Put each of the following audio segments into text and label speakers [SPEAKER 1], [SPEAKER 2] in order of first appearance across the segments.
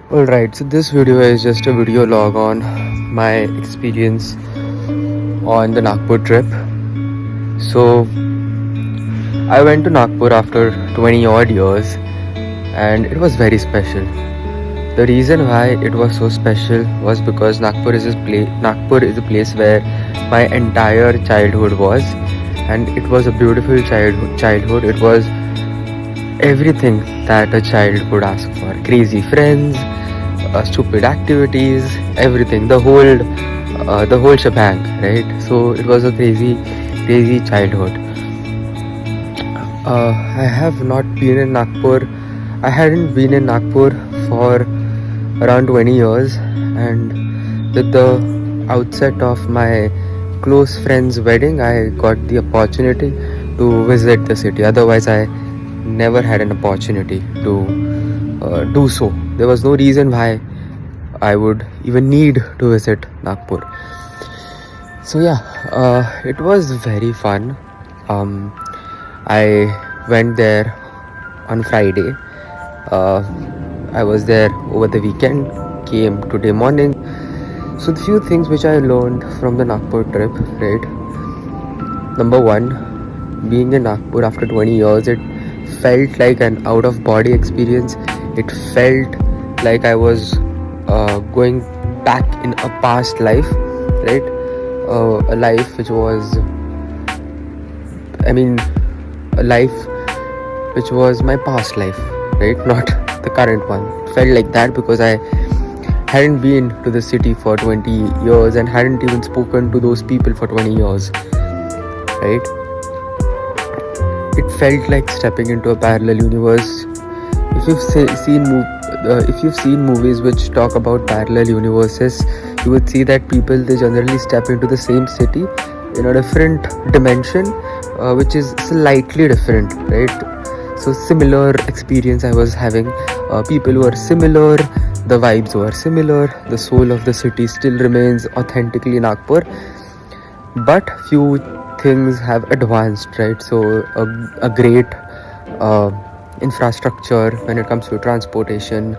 [SPEAKER 1] Alright, so this video is just a video log on my experience on the Nagpur trip. So, I went to Nagpur after 20 odd years and it was very special. The reason why it was so special was because Nagpur is a place where my entire childhood was, and it was a beautiful childhood. It was everything that a child could ask for. Crazy friends, stupid activities, everything, the whole shebang, right? So it was a crazy childhood. I have not been in Nagpur. I hadn't been in Nagpur for around 20 years, and with the outset of my close friend's wedding, I got the opportunity to visit the city. Otherwise, I never had an opportunity to do so. There was no reason why I would even need to visit Nagpur. So yeah, it was very fun. I went there on Friday. I was there over the weekend, came today morning. So the few things which I learned from the Nagpur trip, right? Number one, being in Nagpur after 20 years, it felt like an out of body experience. It felt like I was going back in a past life, right? A life which was, I mean, a life which was my past life, right? Not the current one. It felt like that because I hadn't been to the city for 20 years and hadn't even spoken to those people for 20 years, right? It felt like stepping into a parallel universe. If you've seen movies which talk about parallel universes, you would see that people, they generally step into the same city in a different dimension, which is slightly different, right? So similar experience I was having. People who are similar, the vibes were similar, the soul of the city still remains authentically Nagpur, but few things have advanced, right? So a great infrastructure when it comes to transportation.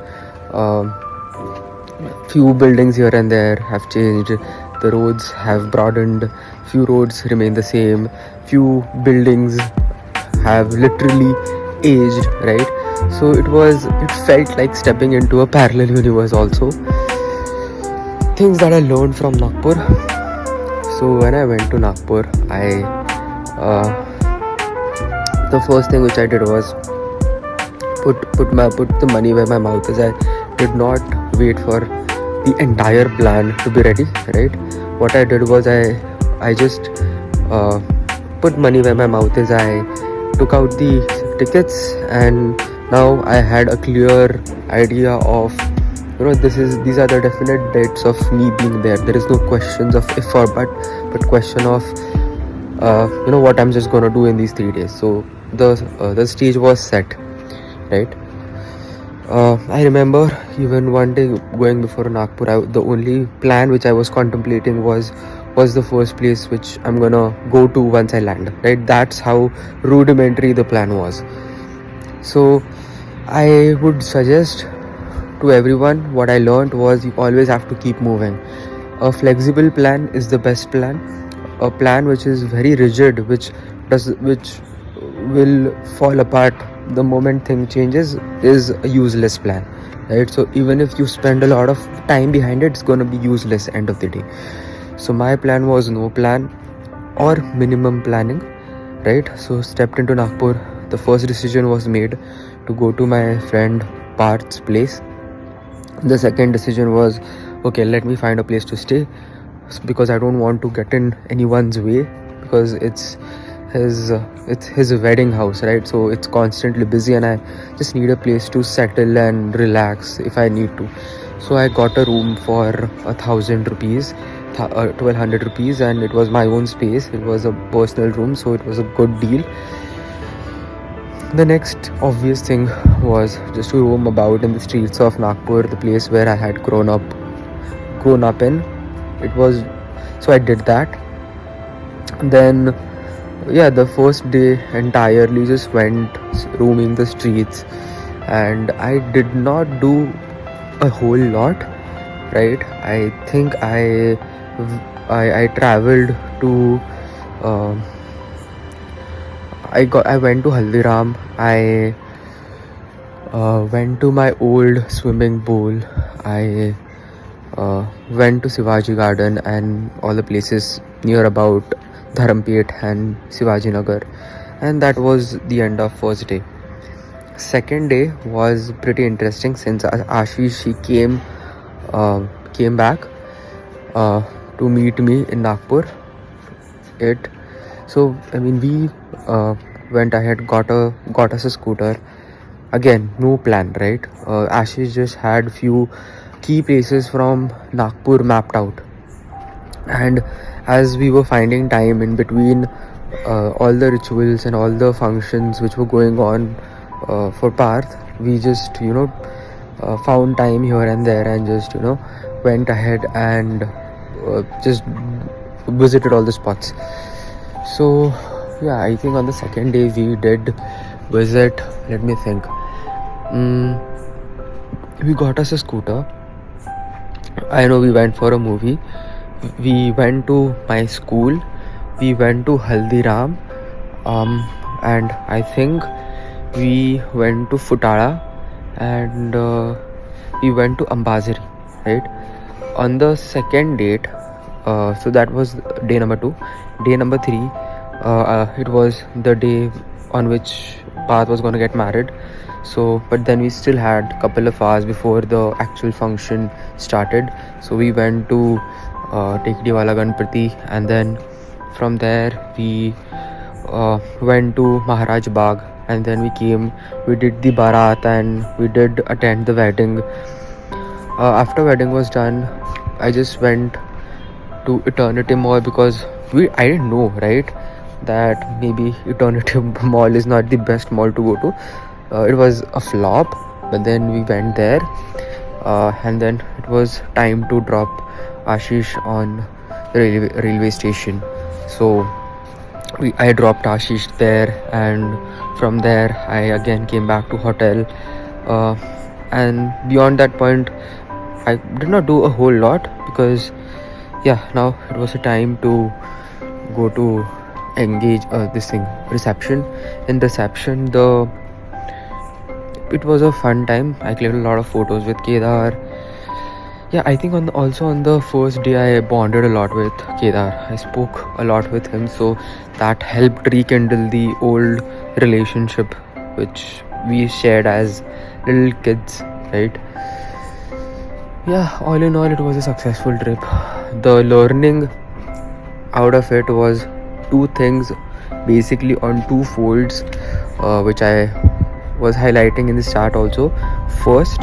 [SPEAKER 1] Few buildings here and there have changed. The roads have broadened. Few roads remain the same. Few buildings have literally aged, right? So it felt like stepping into a parallel universe also. Things that I learned from Nagpur. So when I went to Nagpur, the first thing which I did was put the money where my mouth is. I did not wait for the entire plan to be ready, right? What I did was I just put money where my mouth is. I took out the tickets, and now I had a clear idea of, these are the definite dates of me being there. There is no questions of if or but question of what I'm just gonna do in these 3 days. So the stage was set, right? I remember even one day going before Nagpur, the only plan which I was contemplating was the first place which I'm gonna go to once I land, right? That's how rudimentary the plan was. So I would suggest to everyone, what I learned was you always have to keep moving. A flexible plan is the best plan. A plan which is very rigid, which will fall apart the moment thing changes, is a useless plan, right? So even if you spend a lot of time behind it, it's going to be useless end of the day. So my plan was no plan or minimum planning, right? So stepped into Nagpur. The first decision was made to go to my friend Parth's place. The second decision was, okay, let me find a place to stay, because I don't want to get in anyone's way, because it's his wedding house, right? So it's constantly busy and I just need a place to settle and relax if I need to. So I got a room for 1,000 rupees, 1,200 rupees, and it was my own space. It was a personal room, so it was a good deal. The next obvious thing was just to roam about in the streets of Nagpur, the place where I had grown up in. It was, so I did that. Then the first day entirely just went roaming the streets, and I did not do a whole lot, right? I think I traveled to um I went to Haldiram. I went to my old swimming pool. I went to Shivaji Garden and all the places near about Dharampet and Shivaji Nagar, and that was the end of first day. Second day was pretty interesting since Ashish she came back uh, to meet me in Nagpur. It so I mean we went ahead, got us a scooter. Again, no plan, right? Ashish just had few key places from Nagpur mapped out, and as we were finding time in between all the rituals and all the functions which were going on for Parth, we just found time here and there and just went ahead and just visited all the spots. So yeah, I think on the second day we did visit, let me think, we got us a scooter. I know we went for a movie, we went to my school, we went to Haldiram, and I think we went to Futala, and we went to Ambaziri, right? On the second date, so that was day number 2. Day number 3, it was the day on which Path was going to get married. So but then we still had a couple of hours before the actual function started, so we went to Tekdiwala Ganpati, and then from there we went to Maharaj Bagh, and then we did the Bharat, and we did attend the wedding. After wedding was done, I just went to Eternity Mall because I didn't know, right, that maybe Eternity Mall is not the best mall to go to. It was a flop, but then we went there, and then it was time to drop Ashish on the railway station. So I dropped Ashish there, and from there I again came back to hotel, and beyond that point I did not do a whole lot because now it was a time to go to engage this thing reception. In reception, it was a fun time. I clicked a lot of photos with Kedar. I think also on the first day I bonded a lot with Kedar. I spoke a lot with him, so that helped rekindle the old relationship which we shared as little kids, right? All in all, it was a successful trip. The learning out of it was two things, basically on two folds, which I was highlighting in the start also. First,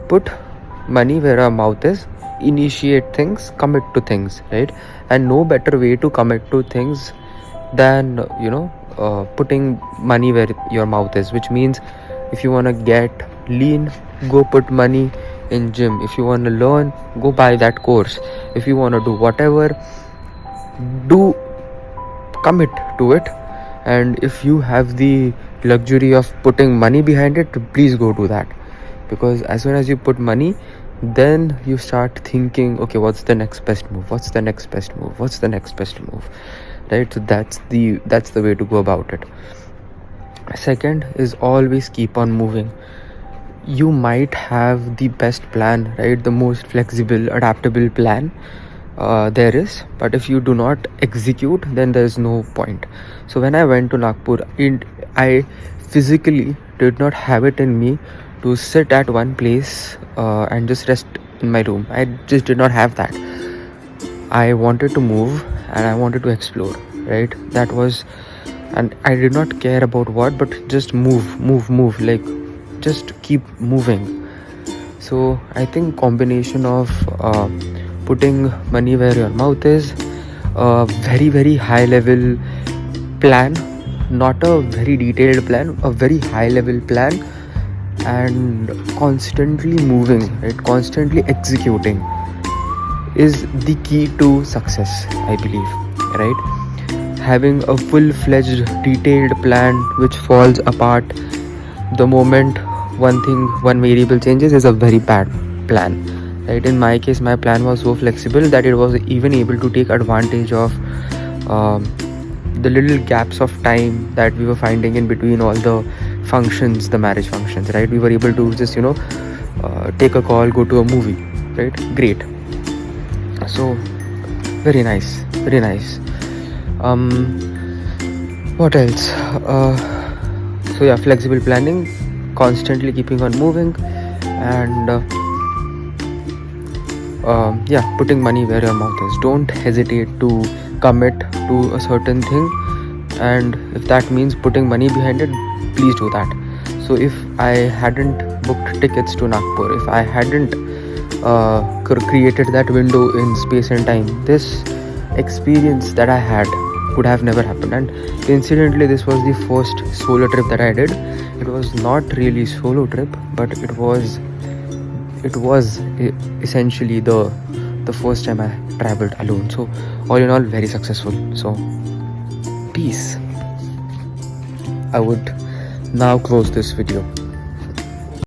[SPEAKER 1] put money where our mouth is, initiate things, commit to things, right? And no better way to commit to things than putting money where your mouth is, which means if you want to get lean, go put money in gym. If you want to learn, go buy that course. If you want to do whatever, do commit to it. And if you have the luxury of putting money behind it, please go do that, because as soon as you put money, then you start thinking, okay, what's the next best move, right? So that's the way to go about it. Second is always keep on moving. You might have the best plan, right, the most flexible, adaptable plan there is, but if you do not execute, then there is no point. So when I went to Nagpur, I physically did not have it in me to sit at one place and just rest in my room. I just did not have that. I wanted to move and I wanted to explore, right? That was, and I did not care about what, but just move, like just keep moving. So I think combination of putting money where your mouth is, a very very high level plan, not a very detailed plan, a very high level plan, and constantly moving, right, constantly executing is the key to success, I believe, right? Having a full-fledged detailed plan which falls apart the moment one variable changes is a very bad plan, right? In my case, my plan was so flexible that it was even able to take advantage of the little gaps of time that we were finding in between all the functions, the marriage functions, right? We were able to just take a call, go to a movie, right? Great. So very nice, very nice. What else? So yeah, flexible planning, constantly keeping on moving, and yeah, putting money where your mouth is. Don't hesitate to commit to a certain thing, and if that means putting money behind it, please do that. So if I hadn't booked tickets to Nagpur, if I hadn't created that window in space and time, this experience that I had would have never happened. And incidentally, this was the first solo trip that I did. It was not really solo trip, but it was essentially the first time I traveled alone. So all in all, very successful. So peace. I would now close this video.